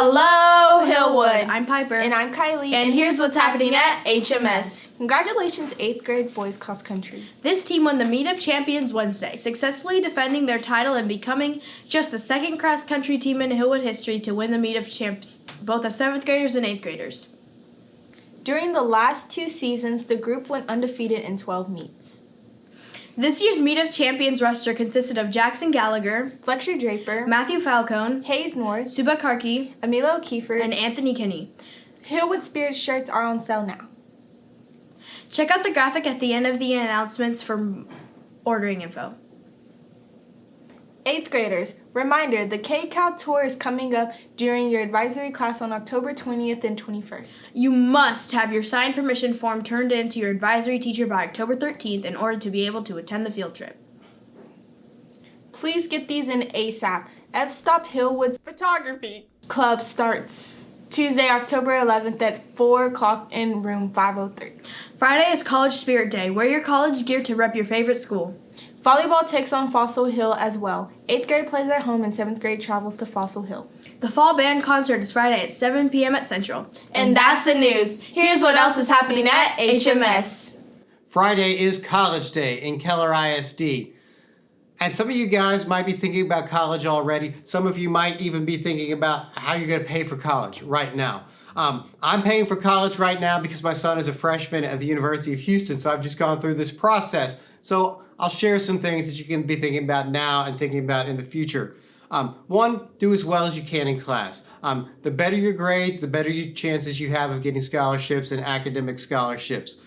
Hello, Hillwood. I'm Piper. And I'm Kylie. And here's what's happening at HMS. Congratulations, 8th grade boys cross country. This team won the Meet of Champions Wednesday, successfully defending their title and becoming just the second cross country team in Hillwood history to win the Meet of Champs, both as 7th graders and 8th graders. During the last 2 seasons, the group went undefeated in 12 meets. This year's Meet of Champions roster consisted of Jackson Gallagher, Fletcher Draper, Matthew Falcone, Hayes North, Suba Karki, Emilio Kiefer, and Anthony Kinney. Hillwood Spirit shirts are on sale now. Check out the graphic at the end of the announcements for ordering info. 8th graders, reminder, the K-Cal Tour is coming up during your advisory class on October 20th and 21st. You must have your signed permission form turned in to your advisory teacher by October 13th in order to be able to attend the field trip. Please get these in ASAP. F-Stop Hillwood's Photography Club starts Tuesday, October 11th at 4 o'clock in room 503. Friday is College Spirit Day. Wear your college gear to rep your favorite school. Volleyball takes on Fossil Hill as well. 8th grade plays at home and 7th grade travels to Fossil Hill. The fall band concert is Friday at 7 p.m. at Central. And that's the news. Here's what else is happening at HMS. Friday is College Day in Keller ISD. And some of you guys might be thinking about college already. Some of you might even be thinking about how you're going to pay for college right now. I'm paying for college right now because my son is a freshman at the University of Houston, so I've just gone through this process. So I'll share some things that you can be thinking about now and thinking about in the future. One, do as well as you can in class. The better your grades, the better chances you have of getting scholarships and academic scholarships.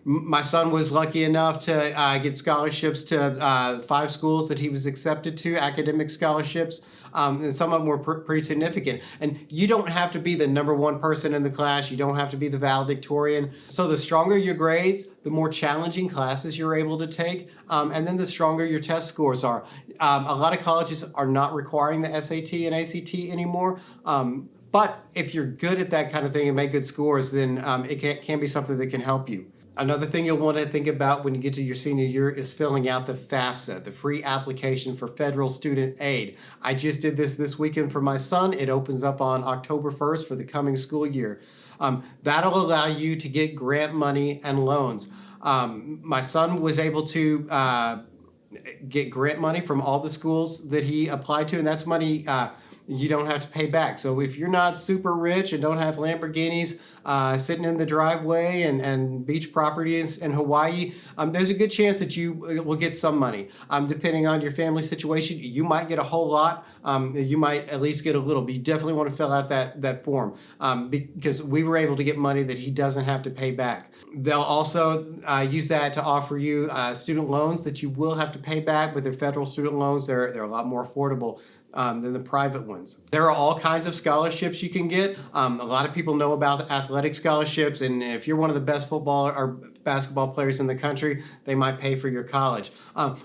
My son was lucky enough to get scholarships to 5 schools that he was accepted to, academic scholarships, and some of them were pretty significant. And you don't have to be the #1 person in the class. You don't have to be the valedictorian. So the stronger your grades, the more challenging classes you're able to take, and then the stronger your test scores are. A lot of colleges are not requiring the SAT and ACT anymore. But if you're good at that kind of thing and make good scores, then it can be something that can help you. Another thing you'll want to think about when you get to your senior year is filling out the FAFSA, the free application for federal student aid. I just did this weekend for my son. It opens up on October 1st for the coming school year. That'll allow you to get grant money and loans. My son was able to get grant money from all the schools that he applied to, and that's money you don't have to pay back. So if you're not super rich and don't have Lamborghinis sitting in the driveway and beach properties in Hawaii, there's a good chance that you will get some money. Depending on your family situation, you might get a whole lot. You might at least get a little, but you definitely want to fill out that form because we were able to get money that he doesn't have to pay back. They'll also use that to offer you student loans that you will have to pay back, but they're federal student loans. They're a lot more affordable than the private ones. There are all kinds of scholarships you can get. A lot of people know about athletic scholarships, and if you're one of the best football or basketball players in the country, they might pay for your college.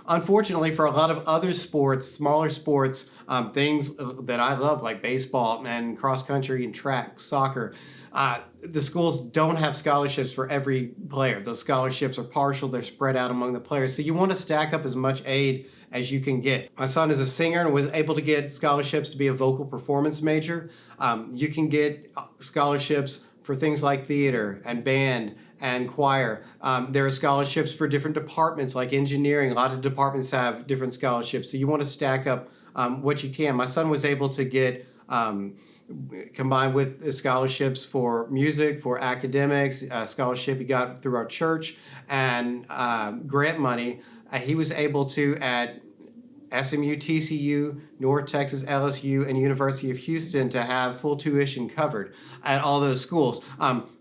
Unfortunately, for a lot of other sports, smaller sports, things that I love like baseball and cross country and track, soccer, the schools don't have scholarships for every player. Those scholarships are partial, they're spread out among the players. So you want to stack up as much aid as you can get. My son is a singer and was able to get scholarships to be a vocal performance major. You can get scholarships for things like theater and band and choir. There are scholarships for different departments like engineering. A lot of departments have different scholarships. So you want to stack up what you can. My son was able to get combined with the scholarships for music, for academics, a scholarship he got through our church, and grant money. He was able to, at SMU, TCU, North Texas, LSU, and University of Houston, to have full tuition covered at all those schools.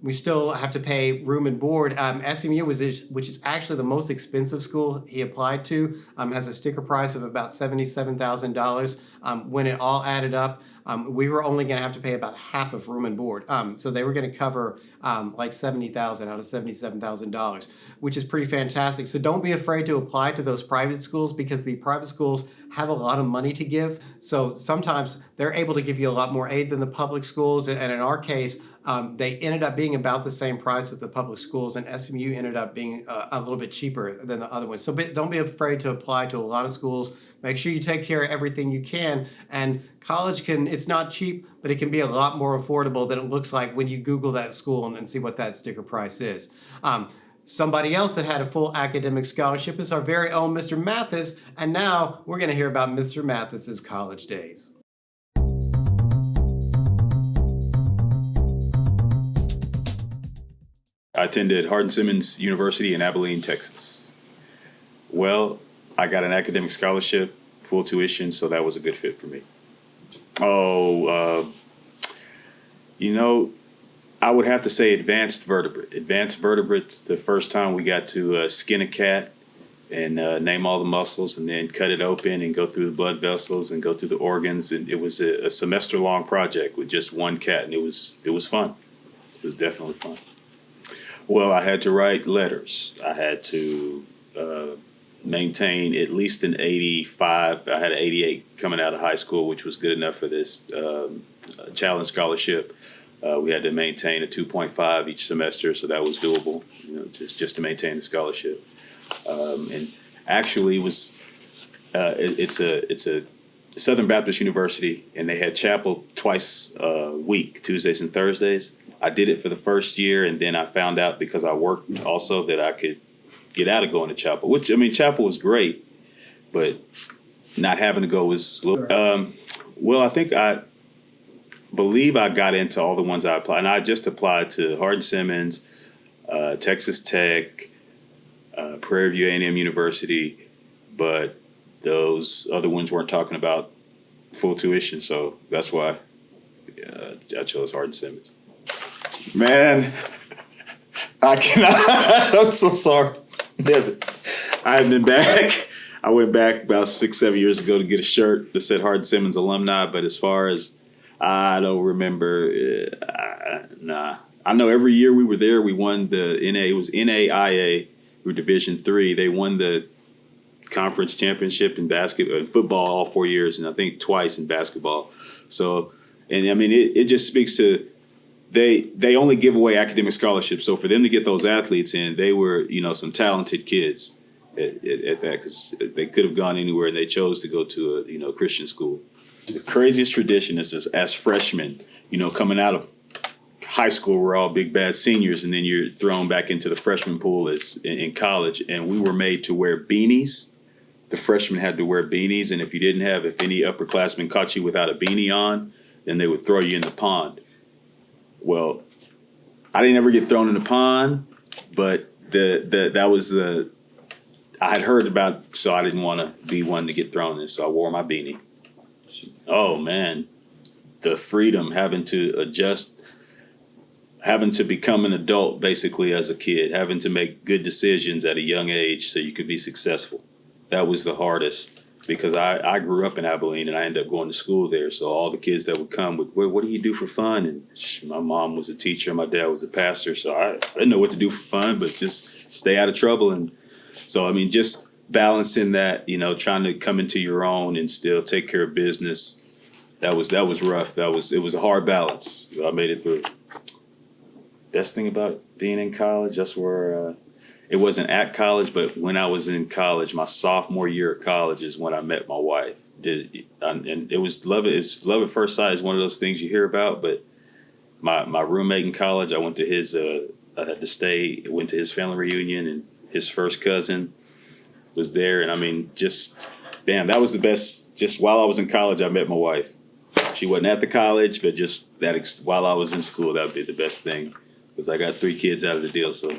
We still have to pay room and board. SMU, which is actually the most expensive school he applied to, has a sticker price of about $77,000. When it all added up, we were only going to have to pay about half of room and board. So they were going to cover like $70,000 out of $77,000, which is pretty fantastic. So don't be afraid to apply to those private schools because the private schools have a lot of money to give. So sometimes they're able to give you a lot more aid than the public schools. And in our case, They ended up being about the same price as the public schools, and SMU ended up being a little bit cheaper than the other ones. So don't be afraid to apply to a lot of schools. Make sure you take care of everything you can. And college it's not cheap, but it can be a lot more affordable than it looks like when you Google that school and see what that sticker price is. Somebody else that had a full academic scholarship is our very own Mr. Mathis, and now we're going to hear about Mr. Mathis's college days. I attended Hardin-Simmons University in Abilene, Texas. Well, I got an academic scholarship, full tuition, so that was a good fit for me. I would have to say advanced vertebrate. Advanced vertebrates, the first time we got to skin a cat and name all the muscles and then cut it open and go through the blood vessels and go through the organs. And it was a semester-long project with just one cat, and it was fun. It was definitely fun. Well, I had to write letters. I had to maintain at least an 85. I had an 88 coming out of high school, which was good enough for this challenge scholarship. We had to maintain a 2.5 each semester, so that was doable, just to maintain the scholarship. And actually, it's a Southern Baptist University, and they had chapel twice a week, Tuesdays and Thursdays. I did it for the first year, and then I found out because I worked also that I could get out of going to chapel. Which, I mean, chapel was great, but not having to go was a little. Well, I believe I got into all the ones I applied. And I just applied to Hardin-Simmons, Texas Tech, Prairie View A&M University, but those other ones weren't talking about full tuition, so that's why I chose Hardin-Simmons. Man, I cannot. I'm so sorry. Devin, I haven't been back. I went back about 6-7 years ago to get a shirt that said Hardin-Simmons alumni, but as far as I don't remember. Nah. I know every year we were there, we won the it was NAIA. We were Division III. They won the conference championship in basketball and football all 4 years, and I think twice in basketball. So, and I mean, it just speaks to they only give away academic scholarships. So for them to get those athletes in, they were some talented kids at that, because they could have gone anywhere, and they chose to go to a Christian school. The craziest tradition is this, as freshmen, coming out of high school, we're all big bad seniors, and then you're thrown back into the freshman pool as in college. And we were made to wear beanies. The freshmen had to wear beanies, and if any upperclassmen caught you without a beanie on, then they would throw you in the pond. Well, I didn't ever get thrown in the pond, but I had heard about, so I didn't want to be one to get thrown in, so I wore my beanie. Oh man, the freedom, having to adjust, having to become an adult basically as a kid, having to make good decisions at a young age so you could be successful. That was the hardest, because I grew up in Abilene and I ended up going to school there. So all the kids that would come would, what do you do for fun? And my mom was a teacher, my dad was a pastor. So I didn't know what to do for fun, but just stay out of trouble. And so, I mean, just balancing that, trying to come into your own and still take care of business. That was rough. It was a hard balance. I made it through. Best thing about being in college, that's where it wasn't at college, but when I was in college, my sophomore year of college is when I met my wife. And it was love at first sight is one of those things you hear about. But my roommate in college, I went to his. I had to stay. Went to his family reunion, and his first cousin was there. And I mean, just that was the best. Just while I was in college, I met my wife. She wasn't at the college, but just while I was in school, that would be the best thing, because I got 3 kids out of the deal. So